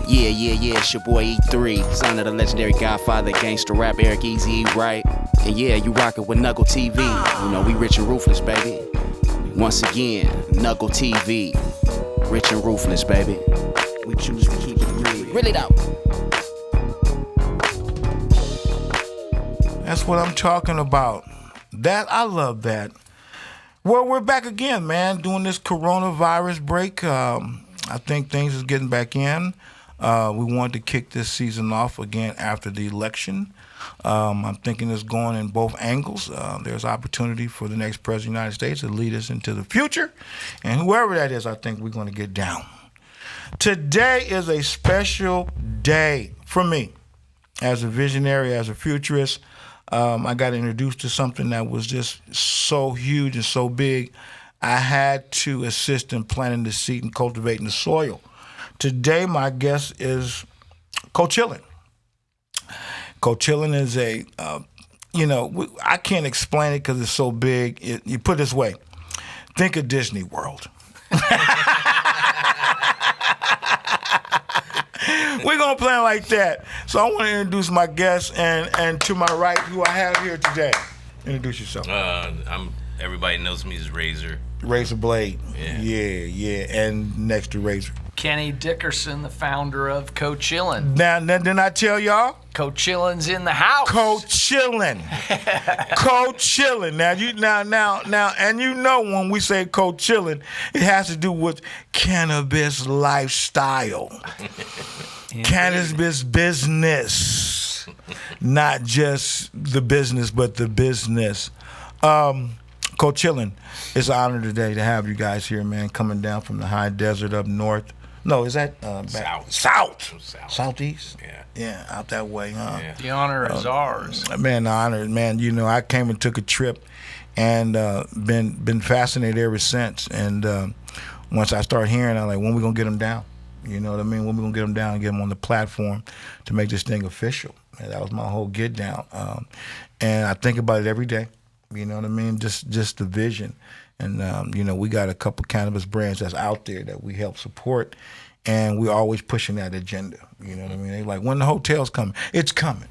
Yeah, it's your boy E3, son of the legendary Godfather, gangster rap, Eric Easy, right? And yeah, you rockin' with NUGL TV. You know, we rich and ruthless, baby. Once again, NUGL TV, rich and ruthless, baby. We choose to keep it real. Really though. That's what I'm talking about. I love that. Well, we're back again, man, doing this coronavirus break. I think things is getting back in. We wanted to kick this season off again after the election. I'm thinking it's going in both angles. There's opportunity for the next president of the United States to lead us into the future. And whoever that is, I think we're going to get down. Today is a special day for me. As a visionary, as a futurist, I got introduced to something that was just so huge and so big. I had to assist in planting the seed and cultivating the soil. Today, my guest is Coachillin. Coachillin is I can't explain it because it's so big. You put it this way, think of Disney World. We're going to plan like that. So I want to introduce my guest, and to my right, who I have here today. Introduce yourself. Everybody knows me as Razor. Razor Blade. Yeah. And next to Razor. Kenny Dickerson, the founder of Coachillin. Now, didn't I tell y'all? Coachillin's in the house. Coachillin. Coachillin. Now, and you know when we say Coachillin, it has to do with cannabis lifestyle. Cannabis business. Not just the business, but the business. Coachillin, it's an honor today to have you guys here, man, coming down from the high desert up north. No, is that Southeast? Yeah, out that way, huh? Yeah. The honor is ours. Man, the honor, man. You know, I came and took a trip, and been fascinated ever since. And once I start hearing, I'm like, when we gonna get them down? You know what I mean? When we gonna get them down and get them on the platform to make this thing official? And that was my whole get down. And I think about it every day. You know what I mean? Just the vision. And, we got a couple cannabis brands that's out there that we help support, and we're always pushing that agenda. You know what I mean? They're like, when the hotel's coming, it's coming.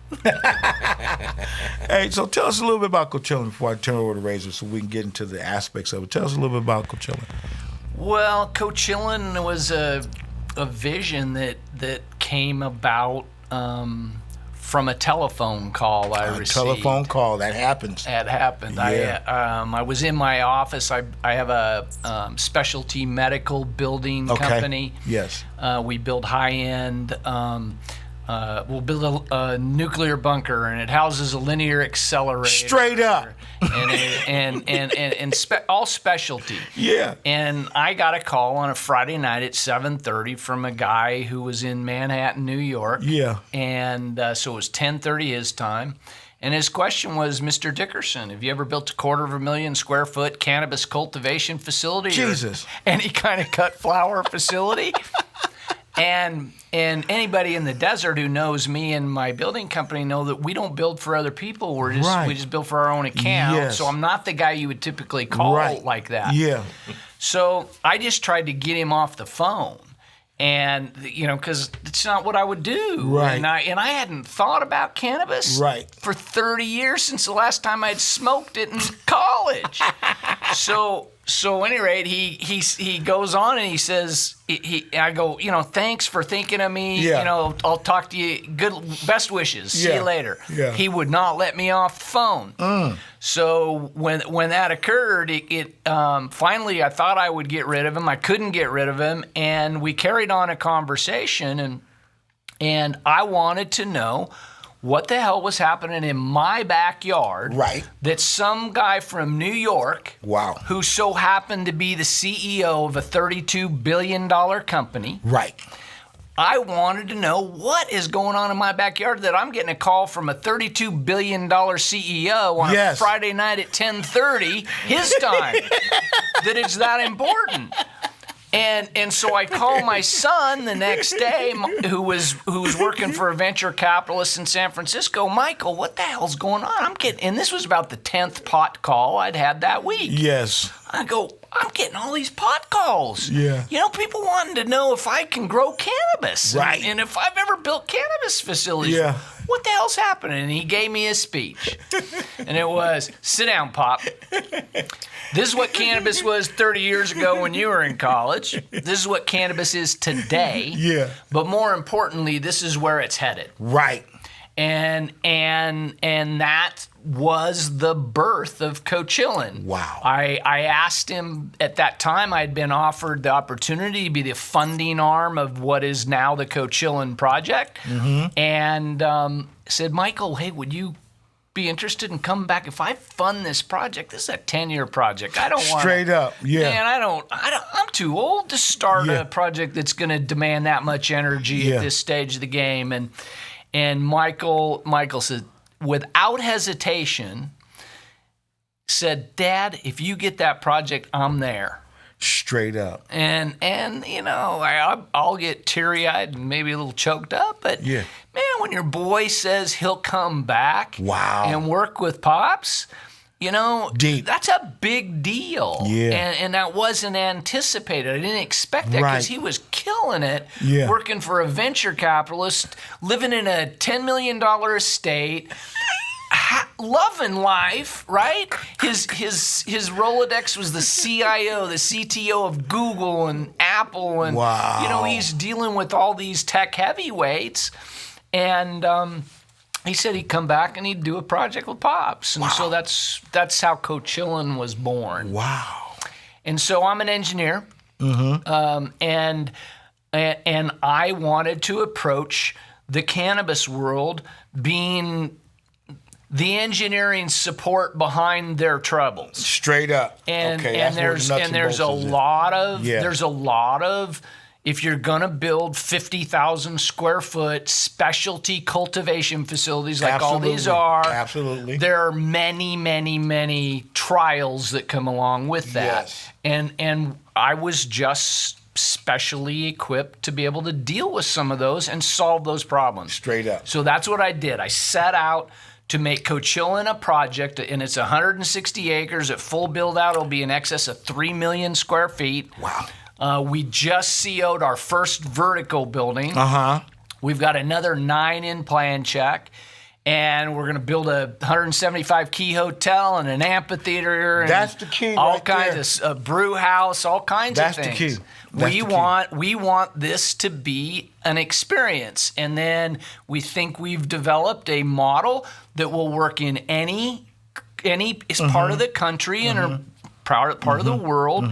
Hey, so tell us a little bit about Coachillin before I turn over to Razor so we can get into the aspects of it. Tell us a little bit about Coachillin. Well, Coachillin was a vision that came about from a telephone call I received. A telephone call, that happens. That happened. Yeah. I was in my office. I have a specialty medical building company. Yes. We build high-end. We'll build a nuclear bunker, and it houses a linear accelerator. Straight up. And all specialty. Yeah. And I got a call on a Friday night at 7:30 from a guy who was in Manhattan, New York. Yeah. And so it was 10:30 his time. And his question was, Mr. Dickerson, have you ever built a 250,000 square foot cannabis cultivation facility? Jesus. Or any kind of cut flower facility? And anybody in the desert who knows me and my building company know that we don't build for other people. We just build for our own account. Yes. So I'm not the guy you would typically call like that. Yeah. So I just tried to get him off the phone. And, because it's not what I would do. Right. And I hadn't thought about cannabis for 30 years since the last time I had smoked it in college. So at any rate, he goes on and he says, I go, thanks for thinking of me. Yeah. I'll talk to you. Best wishes. See you later. Yeah. He would not let me off the phone. So when that occurred, it finally I thought I would get rid of him. I couldn't get rid of him, and we carried on a conversation, and I wanted to know what the hell was happening in my backyard that some guy from New York, who so happened to be the CEO of a $32 billion company, I wanted to know what is going on in my backyard that I'm getting a call from a $32 billion CEO on a Friday night at 10:30 his time, that it's that important. And so I call my son the next day, who was working for a venture capitalist in San Francisco. Michael, what the hell's going on? And this was about the 10th pot call I'd had that week. Yes. I go, I'm getting all these pot calls. Yeah. You know, people wanting to know if I can grow cannabis. Right. And if I've ever built cannabis facilities. Yeah. What the hell's happening? And he gave me a speech. And it was, sit down, Pop. This is what cannabis was 30 years ago when you were in college. This is what cannabis is today. Yeah. But more importantly, this is where it's headed. Right. And that was the birth of Coachillin. Wow. I asked him at that time, I'd been offered the opportunity to be the funding arm of what is now the Coachillin project. Mm-hmm. And said, Michael, hey, would you be interested in coming back? If I fund this project, this is a 10-year project. I don't want Straight up, yeah. Man, I'm too old to start a project that's going to demand that much energy at this stage of the game. And Michael said, without hesitation, said, Dad, if you get that project, I'm there. Straight up. And you know, I'll get teary-eyed and maybe a little choked up, but man, when your boy says he'll come back and work with Pops, you know, deep. That's a big deal. Yeah. And that wasn't anticipated. I didn't expect that because he was killing it, working for a venture capitalist, living in a $10 million estate, loving life, right? His Rolodex was the CIO, the CTO of Google and Apple, and you know, he's dealing with all these tech heavyweights. And he said he'd come back and he'd do a project with Pops. And so that's how Coachillin was born. Wow. And so I'm an engineer, and I wanted to approach the cannabis world being the engineering support behind their troubles. Straight up. And okay, and there's a lot of if you're gonna build 50,000 square foot specialty cultivation facilities like all these are, there are many, many, many trials that come along with that. Yes. And I was just specially equipped to be able to deal with some of those and solve those problems. Straight up. So that's what I did. I set out to make Coachillin a project, and it's 160 acres. At full build-out, it'll be in excess of 3 million square feet. Wow. We just CO'd our first vertical building. We've got another 9 in plan check. And we're going to build a 175-key hotel and an amphitheater. And that's the key all right kinds of brew house, all kinds of things. That's the key. We want this to be an experience. And then we think we've developed a model that will work in any part of the country and part of the world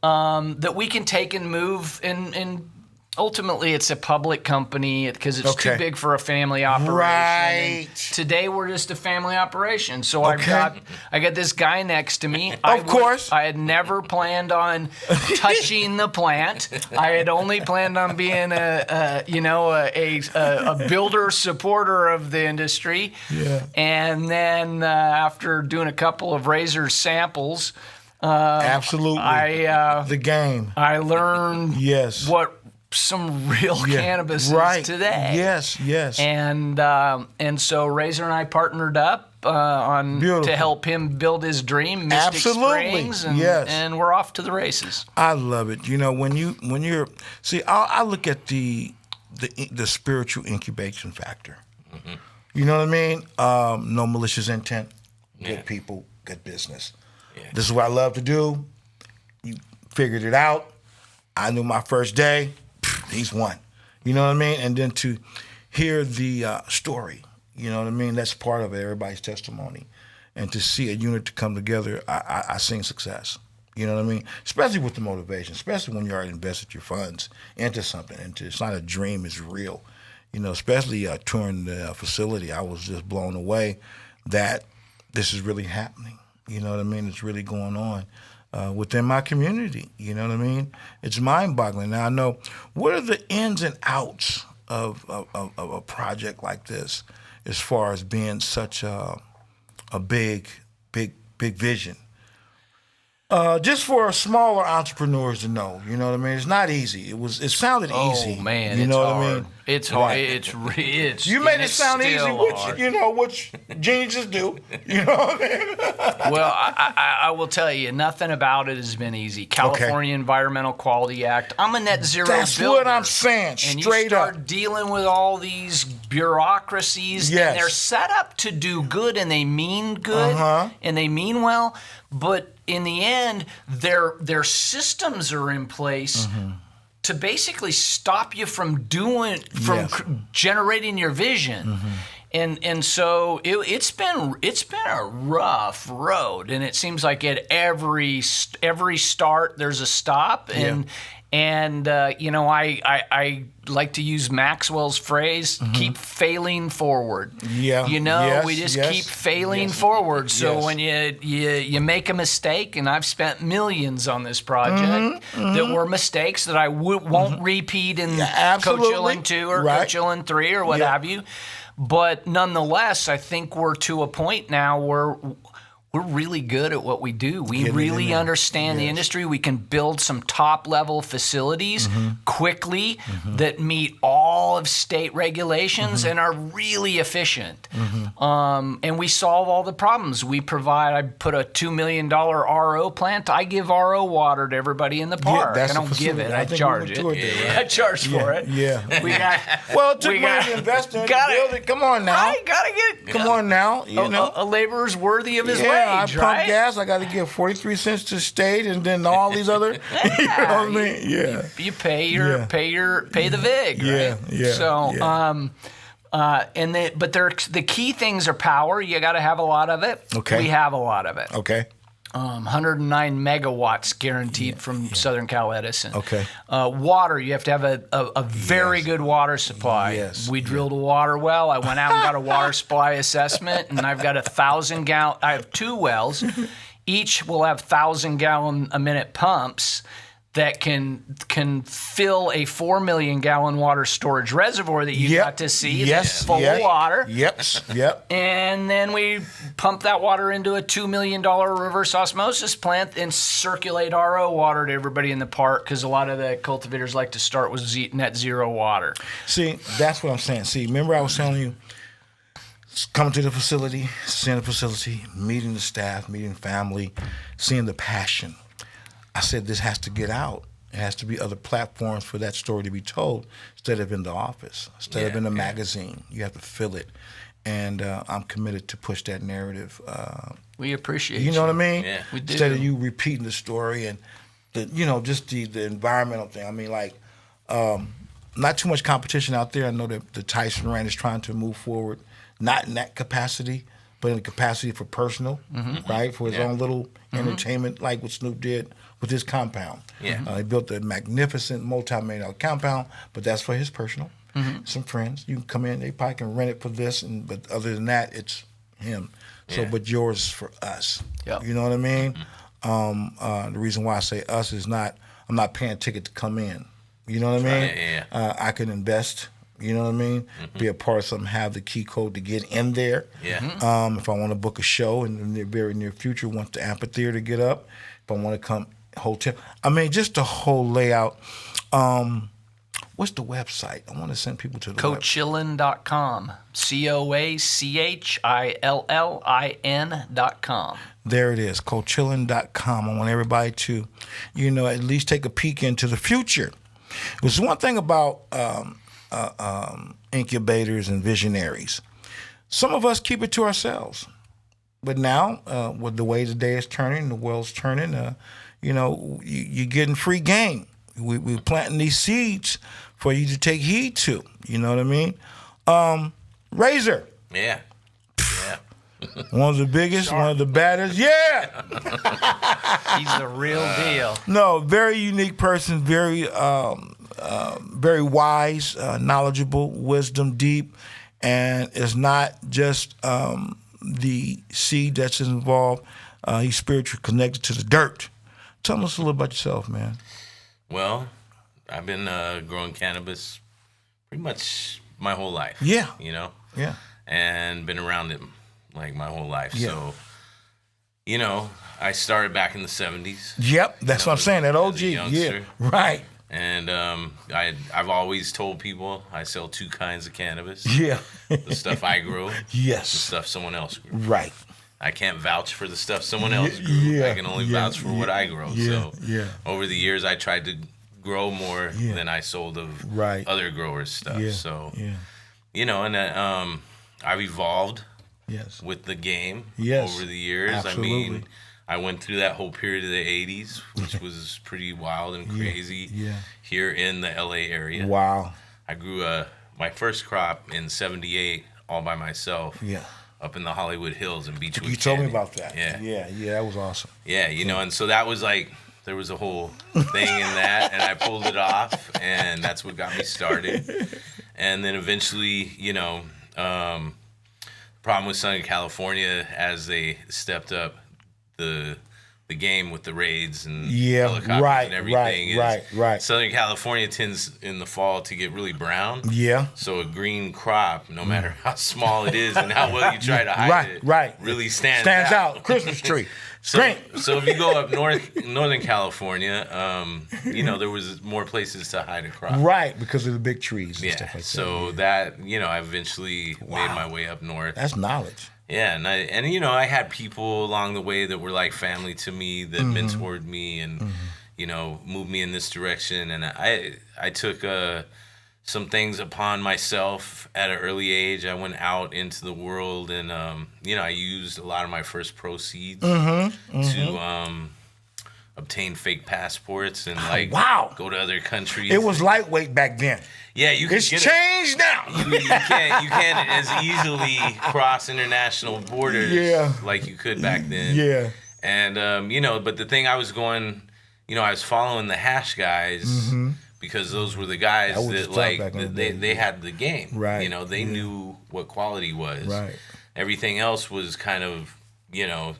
that we can take and move and ultimately, it's a public company because it's too big for a family operation. Right. And today, we're just a family operation. So I got this guy next to me. Of course. I had never planned on touching the plant. I had only planned on being a builder supporter of the industry. Yeah. And then after doing a couple of razor samples, absolutely, the game. I learned what some real cannabis is today. Yes. And so Razor and I partnered up to help him build his dream, Mystic Springs, and we're off to the races. I love it. You know, when you're I look at the spiritual incubation factor. You know what I mean? No malicious intent. Good people, good business. Yeah. This is what I love to do. You figured it out. I knew my first day. He's one. You know what I mean? And then to hear the story, you know what I mean? That's part of it, everybody's testimony. And to see a unit to come together, I seen success. You know what I mean? Especially with the motivation, especially when you already invested your funds into something. It's not a dream, it's real. You know, especially touring the facility, I was just blown away that this is really happening. You know what I mean? It's really going on. Within my community, you know what I mean? It's mind-boggling. Now I know what are the ins and outs of a project like this, as far as being such a big vision. Just for smaller entrepreneurs to know, you know what I mean? It's not easy. It sounded easy. Oh man, you know it's what hard. I mean? It's hard. It's You made and it it's sound easy, still which hard. which geniuses do. You know what I mean? Well, I will tell you, nothing about it has been easy. California Environmental Quality Act. I'm a net zero That's builder. what I'm saying. And Straight you start up. dealing with all these bureaucracies, Yes. and they're set up to do good, and they mean good, and they mean well, but in the end, their systems are in place to basically stop you from generating your vision. And so it's been a rough road, and it seems like at every start there's a stop, and I like to use Maxwell's phrase: keep failing forward. Yeah. We just keep failing forward. So when you make a mistake, and I've spent millions on this project that were mistakes that I won't repeat in Coachillin 2 or Coachillin 3 or what have you. But nonetheless, I think we're to a point now where we're really good at what we do. We really understand the industry. We can build some top-level facilities quickly that meet all of state regulations and are really efficient. And we solve all the problems. I put a $2 million RO plant. I give RO water to everybody in the park. I don't give it. I charge it. I charge for it. Yeah. We got. Well, it took money to invest in it, to build it. Come on now. I gotta get it. Come on now. You know. A laborer's worthy of his I wage, pump right? gas. I got to give 43 cents to state, and then all these other. You know what I mean? Yeah. You pay the vig, right? Yeah. So, but the key things are power. You got to have a lot of it. Okay. We have a lot of it. Okay. 109 megawatts guaranteed from Southern Cal Edison. Okay. Water, you have to have a very good water supply. Yes. We drilled a water well. I went out and got a water supply assessment, and I've got 1,000 gallon. I have 2 wells. Each will have 1,000 gallon a minute pumps that can fill a 4 million gallon water storage reservoir that you got to see that's full of water. Yep. And then we pump that water into a $2 million reverse osmosis plant and circulate RO water to everybody in the park, because a lot of the cultivators like to start with net zero water. See, that's what I'm saying. See, remember I was telling you, coming to the facility, seeing the facility, meeting the staff, meeting family, seeing the passion. I said this has to get out. It has to be other platforms for that story to be told instead of in the office, instead of in the magazine. You have to fill it. And I'm committed to push that narrative. We appreciate you. know what I mean? Yeah. We do. Instead of you repeating the story and, just the environmental thing. I mean, like, not too much competition out there. I know that the Tyson Rand is trying to move forward, not in that capacity, but in the capacity for personal, right? For his own little entertainment, like what Snoop did with his compound. Yeah. He built a magnificent multi-million-dollar compound, but that's for his personal. Some friends, you can come in, they probably can rent it for this, but other than that, it's him. So, but yours is for us. Yep. You know what I mean? The reason why I say us is I'm not paying a ticket to come in. You know what I mean? Yeah. I can invest. You know what I mean? Be a part of something, have the key code to get in there. Yeah. If I want to book a show in the very near future, want the amphitheater to get up. If I want to come hotel. I mean, just the whole layout. What's the website? I want to send people to the Coachillin.com. Coachillin.com. There it is, Coachillin.com. I want everybody to, at least take a peek into the future. There's one thing about incubators and visionaries. Some of us keep it to ourselves. But now, with the way the day is turning, the world's turning, you're getting free game. We're planting these seeds for you to take heed to. You know what I mean? Razor. Yeah. One of the biggest, one of the baddest. Yeah. He's the real deal. No, very unique person, very wise, knowledgeable, wisdom deep, and it's not just the seed that's involved. He's spiritually connected to the dirt. Tell us a little about yourself, man. Well, I've been growing cannabis pretty much my whole life. Yeah. Yeah. And been around it like my whole life. Yeah. So, I started back in the 70s. Yep, that's what I'm saying. That OG. as a youngster. Yeah. Right. And I've always told people I sell 2 kinds of cannabis. Yeah. The stuff I grow. Yes. The stuff someone else grew. Right. I can't vouch for the stuff someone else grew. Yeah, I can only vouch for what I grow. Yeah, So over the years, I tried to grow more than I sold of other growers' stuff. Yeah, So, yeah. you know, and I've evolved Yes. with the game Yes, over the years. absolutely. I mean, I went through that whole period of the 80s, which was pretty wild and crazy here in the LA area. Wow. I grew my first crop in 78 all by myself. Yeah. Up in the Hollywood Hills in Beachwood. You told me Canyon. about that. Yeah. Yeah, that was awesome. Yeah, you know, and so that was like, there was a whole thing in that, and I pulled it off, and that's what got me started. And then eventually, you know, problem with Southern California as they stepped up the game with the raids and helicopters and everything. Right. Southern California tends in the fall to get really brown. Yeah. So a green crop, no matter how small it is and how well you try to hide it, really stands out. Christmas tree. So if you go up Northern California, you know, there was more places to hide a crop. Right, because of the big trees and stuff like that. So that, you know, I eventually made my way up north. That's knowledge. Yeah, and you know, I had people along the way that were like family to me that mentored me and you know, moved me in this direction. And I took some things upon myself at an early age. I went out into the world and you know, I used a lot of my first proceeds to obtain fake passports and like go to other countries. It was lightweight back then. Yeah, you can It's changed now. You can't as easily cross international borders like you could back then. Yeah. And you know, but the thing I was going, you know, I was following the hash guys because those were the guys that like they had the game. Right. You know, they knew what quality was. Right. Everything else was kind of, you know,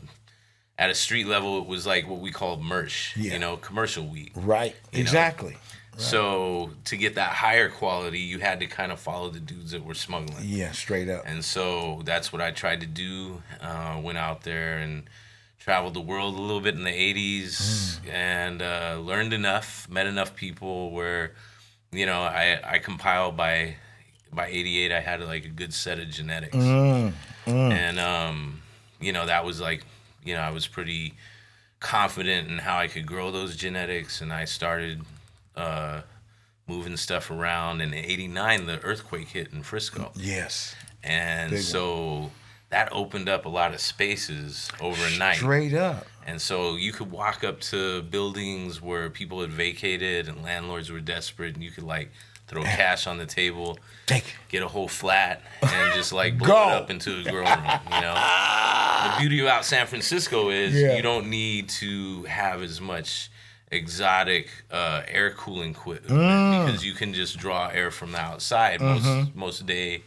at a street level, it was like what we called merch. You know, commercial weed. Right. Exactly. Right. So to get that higher quality, you had to kind of follow the dudes that were smuggling. Yeah, straight up. And so that's what I tried to do. Went out there and traveled the world a little bit in the 80s and learned enough, met enough people where, you know, I compiled by 88, I had like a good set of genetics. And, you know, that was like, you know, I was pretty confident in how I could grow those genetics, and I started moving stuff around. In '89, the earthquake hit in Frisco. Yes. And so that opened up a lot of spaces overnight. Straight up. And so you could walk up to buildings where people had vacated and landlords were desperate, and you could like throw cash on the table, get a whole flat, and just like blow it up into a grow room, you know? The beauty about San Francisco is you don't need to have as much exotic air cooling equipment because you can just draw air from the outside most day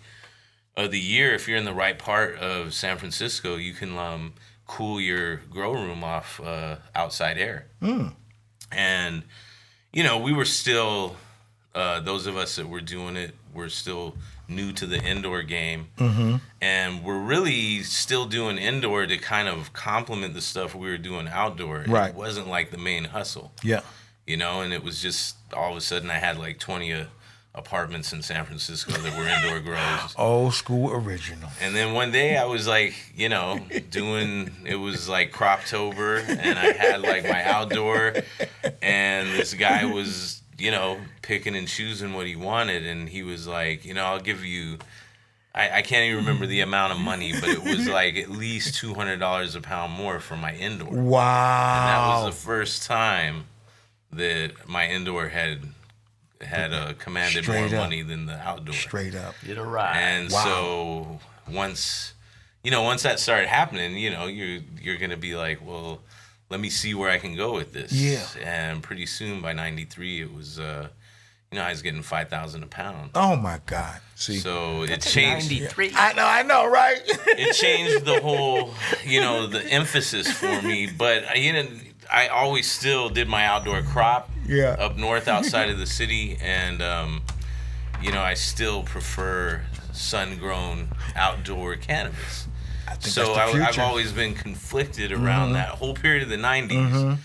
of the year. If you're in the right part of San Francisco, you can cool your grow room off outside air. And, you know, we were still, those of us that were doing it were still new to the indoor game. And we're really still doing indoor to kind of complement the stuff we were doing outdoor. Right. It wasn't like the main hustle. Yeah. You know, and it was just all of a sudden I had like 20 apartments in San Francisco that were indoor grows. Old school original. And then one day I was like, you know, it was like Croptober, and I had like my outdoor, and this guy was, you know, picking and choosing what he wanted, and he was like, you know, I'll give you, I can't even remember the amount of money, but it was like at least $200 a pound more for my indoor. Wow. And that was the first time that my indoor had commanded more money than the outdoor. Straight up. Did it right. And so once that started happening, you know, you're gonna be like, well, let me see where I can go with this. Yeah. And pretty soon by '93, it was, you know, I was getting $5,000 a pound. Oh my God. See. So it changed. 93. I know, right? It changed the whole, you know, the emphasis for me. But you know, I always still did my outdoor crop up north outside of the city, and you know, I still prefer sun-grown outdoor cannabis. So I've always been conflicted around that whole period of the 90s.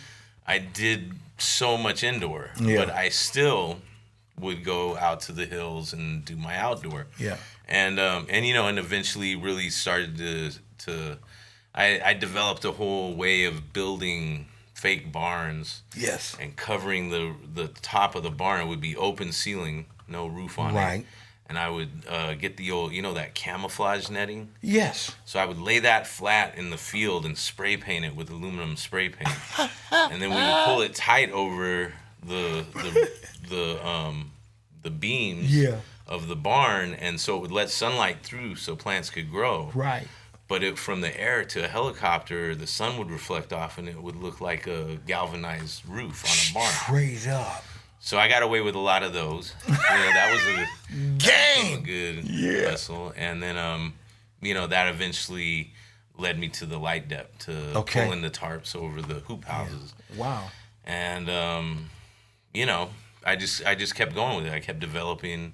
I did so much indoor, but I still would go out to the hills and do my outdoor. Yeah. And eventually really started to I developed a whole way of building fake barns. Yes. And covering the top of the barn. It would be open ceiling, no roof on it. Right. And I would get the old, that camouflage netting. Yes. So I would lay that flat in the field and spray paint it with aluminum spray paint. And then we would pull it tight over the beams of the barn, and so it would let sunlight through so plants could grow. Right. But from the air to a helicopter, the sun would reflect off, and it would look like a galvanized roof on a barn. Straight up. So I got away with a lot of those. That was a good vessel. And then, that eventually led me to the light depth, to pulling the tarps over the hoop houses. Yeah. Wow. And, I just kept going with it. I kept developing,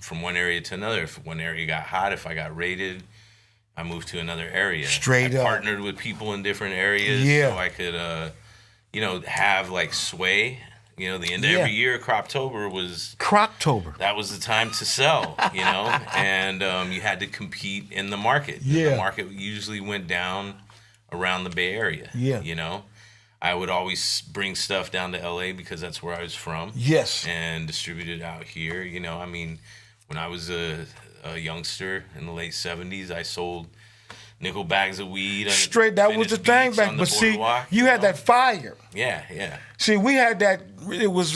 from one area to another. If one area got hot, if I got raided, I moved to another area. Straight up. I partnered with people in different areas so I could, have like sway. The end of every year, Croptober was... Croptober. That was the time to sell, and you had to compete in the market. Yeah. The market usually went down around the Bay Area. Yeah. I would always bring stuff down to LA because that's where I was from. Yes. And distribute it out here. When I was a youngster in the late 70s, I sold nickel bags of weed. Straight, that was the thing back. But see, you had that fire. Yeah, yeah. See, we had that. It was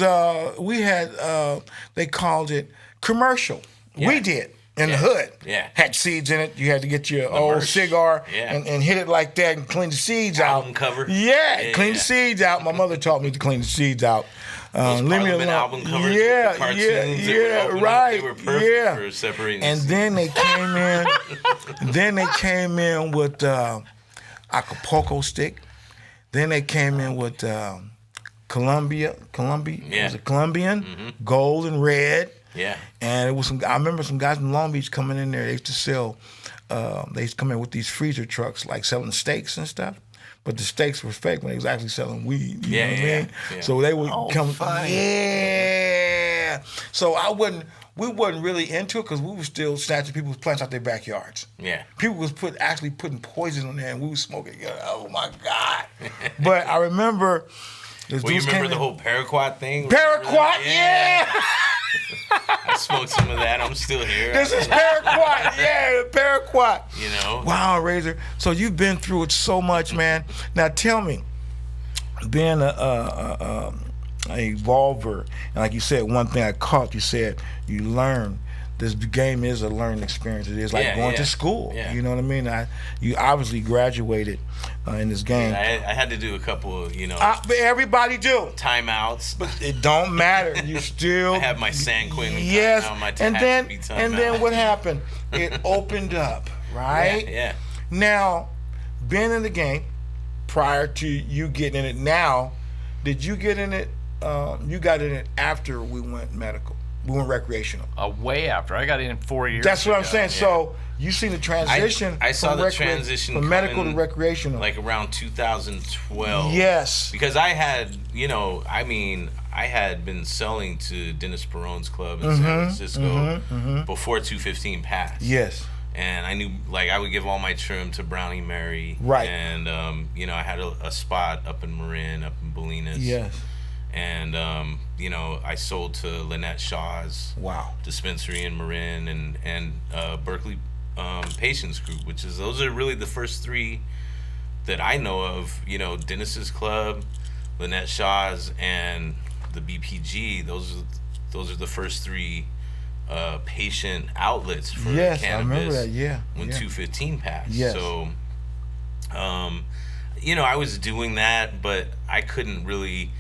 they called it commercial. Yeah. We did in the hood. Yeah, had seeds in it. You had to get your old cigar and hit it like that and clean the seeds out. Album cover. Clean the seeds out. My mother taught me to clean the seeds out. Leave me alone. Album covers with the cartoons right. They were perfect for separating. And then they came in. Then they came in with Acapulco stick. Then they came in with Columbia. Yeah. Was it Colombian? Gold and red. Yeah. And it was I remember some guys in Long Beach coming in there. They used to sell. They used to come in with these freezer trucks, like selling steaks and stuff. But the steaks were fake when they was actually selling weed. You know what I mean? Yeah. So they would come. Fine. Yeah. So we wasn't really into it because we were still snatching people's plants out their backyards. Yeah. People was actually putting poison on there, and we was smoking it. Oh my God. But I remember. You remember the whole paraquat thing? Paraquat, yeah. I smoked some of that. I'm still here. This is paraquat, paraquat. Wow, Razor. So you've been through it so much, man. Now tell me, being a evolver, and like you said, one thing I caught, you said you learn. This game is a learning experience. It is like going to school. Yeah. You know what I mean? You obviously graduated in this game. I had to do a couple of, but everybody do. Timeouts. But it don't matter. You still. I have my San Quentin. Yes. And then what happened? It opened up, right? Yeah. Now, being in the game, prior to you getting in it now, did you get in it? You got in it after we went medical. We went recreational. Way after. I got in 4 years That's what I'm saying. Yeah. So you seen the transition. I saw the transition from medical to recreational. Like around 2012. Yes. Because I had, I had been selling to Dennis Peron's club in San Francisco before 215 passed. Yes. And I knew, I would give all my trim to Brownie Mary. Right. And, I had a spot up in Marin, up in Bolinas. Yes. And, I sold to Lynette Shaw's dispensary in Marin and Berkeley Patients Group, those are really the first three that I know of, Dennis's Club, Lynette Shaw's, and the BPG. Those are the first three patient outlets for cannabis. I remember that, when 215 passed. Yes. So, I was doing that, but I couldn't really...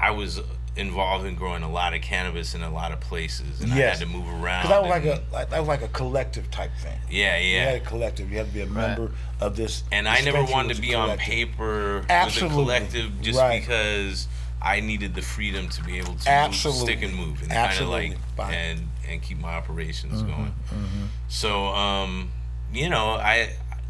I was involved in growing a lot of cannabis in a lot of places, and I had to move around. Because that was like a collective type thing. Yeah. You had a collective. You had to be a member of this. And I never wanted to be on paper with a collective just because I needed the freedom to be able to stick and move and kind of and keep my operations going. So I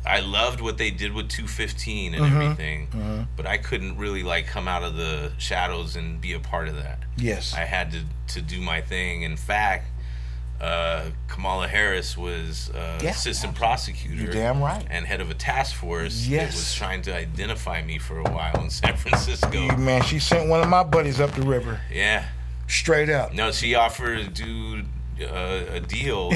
I loved what they did with 215 and everything, but I couldn't really like come out of the shadows and be a part of that. Yes. I had to do my thing. In fact, Kamala Harris was assistant prosecutor. You're damn right. And head of a task force Yes. that was trying to identify me for a while in San Francisco. Man, she sent one of my buddies up the river. Yeah. Straight up. No, she offered to do a deal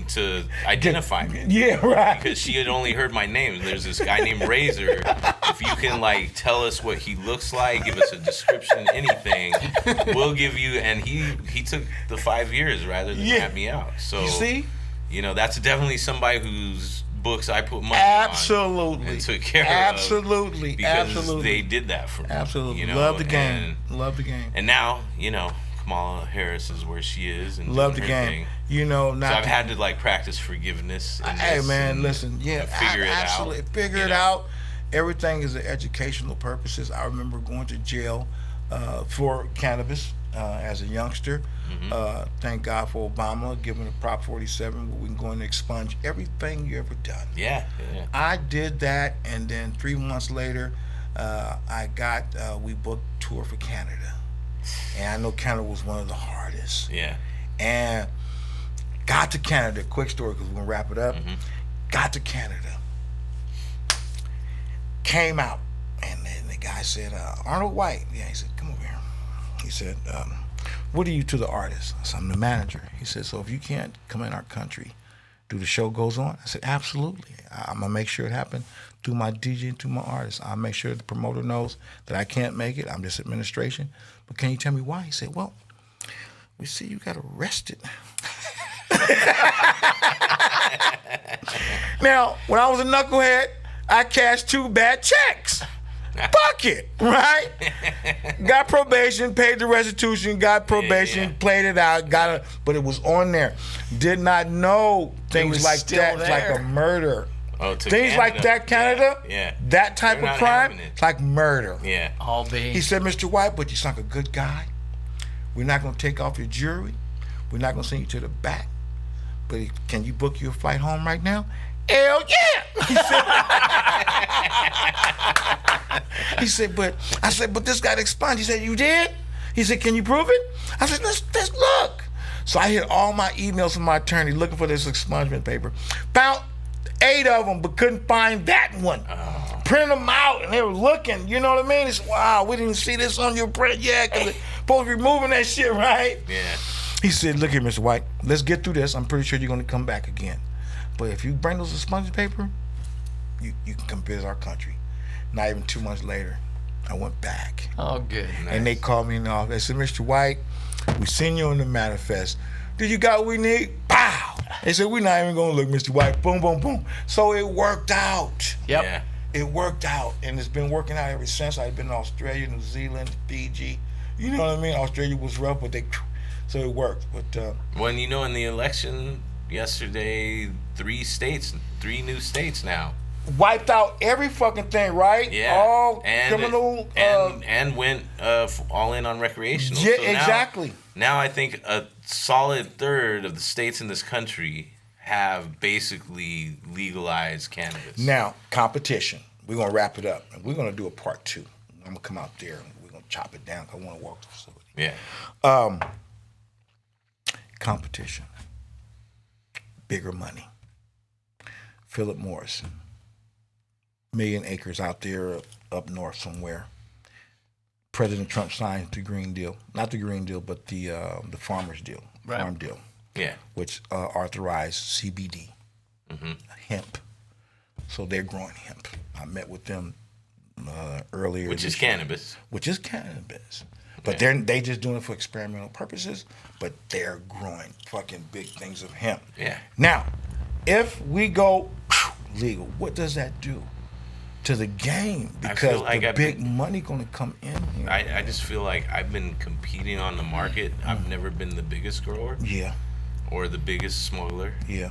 to identify me. Yeah, right. Because she had only heard my name. There's this guy named Razor. If you can like tell us what he looks like, give us a description, anything, we'll give you. And he took the 5 years rather than rat me out. So you see, that's definitely somebody whose books I put money absolutely on and took care absolutely. of. Because absolutely. they did that for me. Absolutely. Love the game. Love the game. And now, Kamala Harris is where she is, and love the doing her game. thing. Not so I've had to like practice forgiveness. Hey man, listen, figure it absolutely. out. Figure it out. Everything is for educational purposes. I remember going to jail for cannabis as a youngster. Thank God for Obama giving a Prop 47 where we can go and expunge everything you ever done. Yeah. I did that, and then 3 months later, we booked tour for Canada. And I know Canada was one of the hardest. Yeah. And got to Canada. Quick story, because we're going to wrap it up. Got to Canada. Came out. And then the guy said, Arnold White. Yeah, he said, come over here. He said, what are you to the artist? I said, I'm the manager. He said, so if you can't come in our country, do the show goes on? I said, absolutely. I'm going to make sure it happens through my DJ and through my artist. I'll make sure the promoter knows that I can't make it. I'm just administration. But can you tell me why? He said, well, we see you got arrested. Now, when I was a knucklehead, I cashed 2 bad checks. Fuck it, right? Got probation, paid the restitution, got probation, played it out, but it was on there. Did not know things like that. It's like a murder. Oh, to things Canada. like that, Canada. Yeah. That type They're of not crime. having it. It's like murder. Yeah. He said, Mr. White, but you sound like a good guy. We're not gonna take off your jewelry. We're not gonna send you to the back. But can you book your flight home right now? Hell yeah! He said, but this got expunged. He said, you did? He said, can you prove it? I said, let's look. So I hit all my emails from my attorney looking for this expungement paper. Found 8 of them, but couldn't find that one. Print them out, and they were looking. You know what I mean? It's wow, we didn't see this on your print yet because they're supposed to be moving that shit, right? Yeah. He said, look here, Mr. White, let's get through this. I'm pretty sure you're going to come back again. But if you bring those expungement paper, you can come visit our country. Not even 2 months later, I went back. Oh, good. Nice. And they called me in the office. They said, Mr. White, we seen you on the manifest. Did you got what we need? Pow! They said, we're not even going to look, Mr. White. Boom, boom, boom. So it worked out. Yep. Yeah. It worked out, and it's been working out ever since. I've been in Australia, New Zealand, Fiji. You know what I mean? Australia was rough, but so it worked. But when in the election yesterday, 3 new states now wiped out every fucking thing, right? Yeah. All and criminal and went all in on recreational. Yeah, so exactly. Now I think a solid third of the states in this country have basically legalized cannabis. Now, competition. We're going to wrap it up. And we're going to do a part 2. I'm going to come out there and we're going to chop it down because I want to walk the facility. Yeah. Competition. Bigger money. Philip Morris. 1 million acres out there up north somewhere. President Trump signed the Green Deal. Not the Green Deal, but the farmers deal. Right. Farm deal. Yeah. Which authorized CBD, hemp. So they're growing hemp. I met with them earlier. Which is cannabis. Which is cannabis. But they just doing it for experimental purposes, but they're growing fucking big things of hemp. Yeah. Now, if we go legal, what does that do to the game? Because the big money going to come in here. I just feel like I've been competing on the market. I've never been the biggest grower. Yeah. Or the biggest smuggler. Yeah.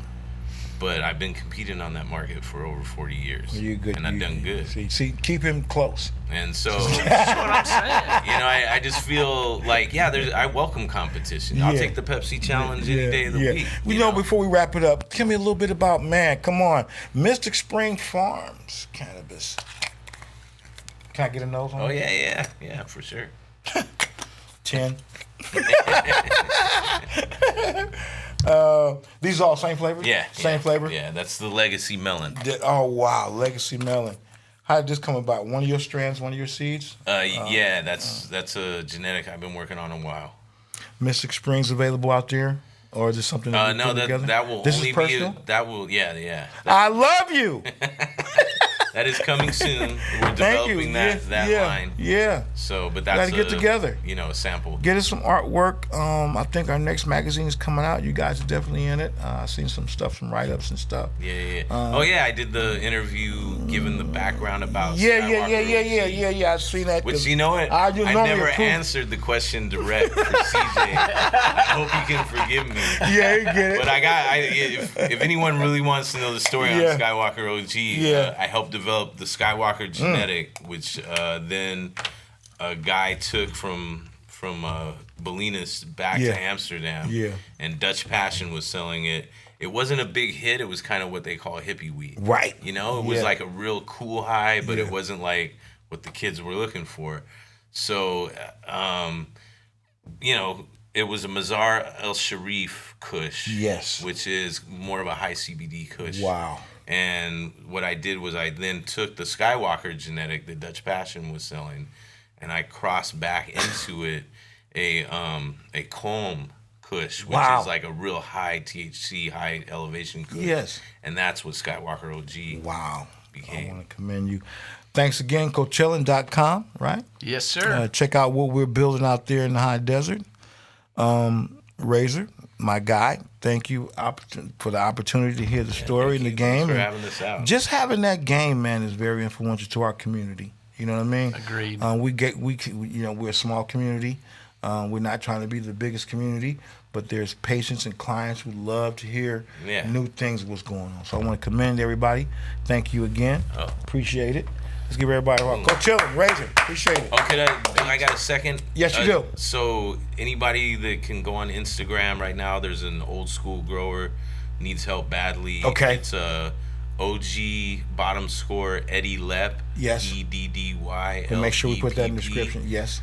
But I've been competing on that market for over 40 years. You're good. And I've done good. See, keep him close. And so, That's what I'm saying. you know, I just feel like, I welcome competition. I'll take the Pepsi challenge any day of the week. You know, before we wrap it up, tell me a little bit about, come on, Mystic Spring Farms Cannabis. Can I get a nose on it? Yeah, for sure. 10. These are all same flavor? Same flavor? Yeah, that's the Legacy Melon. Oh, wow, Legacy Melon. How did this come about? One of your strands, one of your seeds? That's a genetic I've been working on a while. Mystic Springs available out there? Or is this something that no, together? that will this only is personal? be that will I love you. That is coming soon. We're developing that line. Yeah. So, but that's gotta get together. You know, a sample. Get us some artwork. I think our next magazine is coming out. You guys are definitely in it. I've seen some stuff, some write-ups and stuff. Yeah. I did the intervy giving the background about. Yeah. I've seen that. Which, you know what? I never answered the question direct for CJ. I hope you can forgive me. Yeah, you get it. But if anyone really wants to know the story on Skywalker OG, I helped develop the Skywalker genetic, which then a guy took from Bolinas back to Amsterdam. Yeah. And Dutch Passion was selling it. It wasn't a big hit. It was kind of what they call hippie weed. Right. You know, it was like a real cool high, but it wasn't like what the kids were looking for. So, you know, it was a Mazar El Sharif Kush. Yes. Which is more of a high CBD Kush. Wow. And what I did was I then took the Skywalker genetic that Dutch Passion was selling, and I crossed back into it a Colm Kush, which is like a real high THC, high elevation Kush. Yes. And that's what Skywalker OG became. I want to commend you. Thanks again, Coachillin.com, right? Yes, sir. Check out what we're building out there in the high desert. Razor, my guy, thank you for the opportunity to hear the story and the game. Thanks for having us out. Just having that game, man, is very influential to our community. You know what I mean? Agreed. We're a small community. We're not trying to be the biggest community, but there's patients and clients who love to hear new things, what's going on. So I want to commend everybody. Thank you again. Appreciate it. Let's give everybody a rock. Coachillin, Razor, appreciate it. Okay, I got a second. Yes, you do. So anybody that can go on Instagram right now, there's an old school grower, needs help badly. Okay. It's OG bottom score Eddie Lep. Yes. EDDY. And make sure we put that in the description. Yes.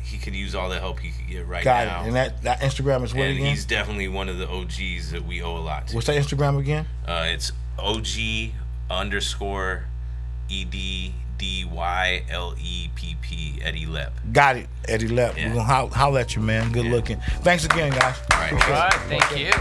He could use all the help he could get right now. Got it. And that Instagram is what again? And he's definitely one of the OGs that we owe a lot to. What's that Instagram again? It's OG_EDDYLEPP. Eddie Lep. Got it, Eddie Lep. Yeah. We're gonna holler at you, man. Good looking. Thanks again, guys. All right. Thank you.